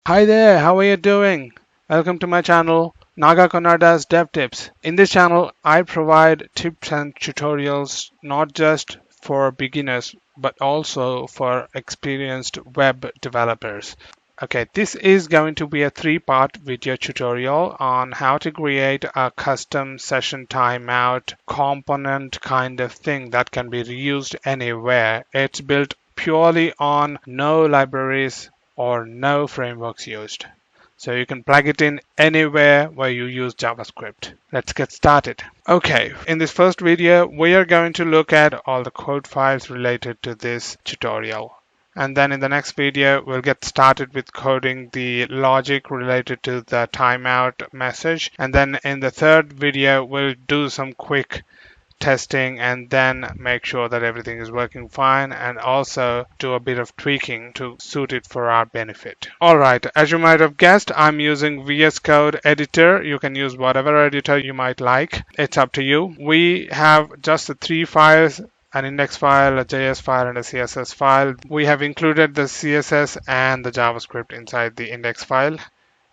Hi there, how are you doing? Welcome to my channel, Naga Kannada's Dev Tips. In this channel, I provide tips and tutorials not just for beginners but also for experienced web developers. Okay, this is going to be a three-part video tutorial on how to create a custom session timeout component kind of thing that can be reused anywhere. It's built purely on no libraries or no frameworks used. So you can plug it in anywhere where you use JavaScript. Let's get started. Okay, in this first video, we are going to look at all the code files related to this tutorial. And then in the next video, we'll get started with coding the logic related to the timeout message. And then in the third video, we'll do some quick testing and then make sure that everything is working fine and also do a bit of tweaking to suit it for our benefit. Alright, as you might have guessed, I'm using VS Code editor. You can use whatever editor you might like. It's up to you. We have just the three files, an index file, a JS file, and a CSS file. We have included the CSS and the JavaScript inside the index file.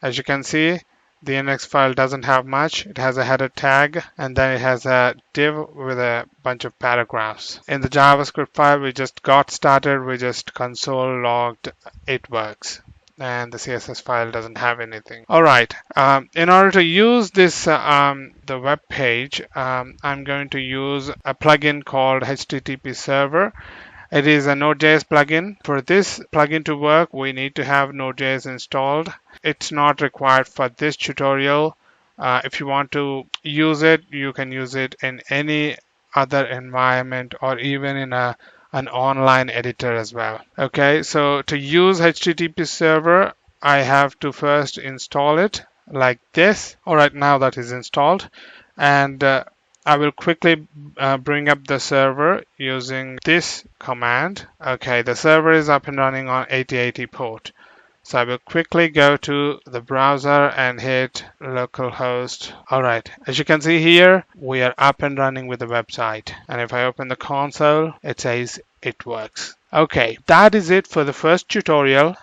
As you can see, the index file doesn't have much. It has a header tag and then it has a div with a bunch of paragraphs. In the JavaScript file, we just got started. We just console logged it works. And the CSS file doesn't have anything. All right. In order to use this, the web page, I'm going to use a plugin called HTTP Server. It is a Node.js plugin. For this plugin to work, we need to have Node.js installed. It's not required for this tutorial. If you want to use it, you can use it in any other environment or even in an online editor as well. Okay, so to use HTTP server, I have to first install it like this. All right, now that is installed. And I will quickly bring up the server using this command. Okay, the server is up and running on 8080 port. So I will quickly go to the browser and hit localhost. All right, as you can see here, we are up and running with the website. And if I open the console, it says it works. Okay, that is it for the first tutorial.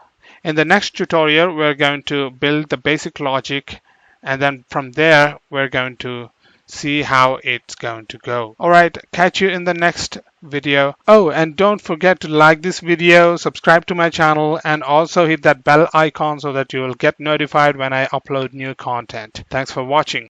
In the next tutorial, we're going to build the basic logic. And then from there, we're going to see how it's going to go. All right, catch you in the next video. Oh, and don't forget to like this video, subscribe to my channel, and also hit that bell icon so that you will get notified when I upload new content. Thanks for watching.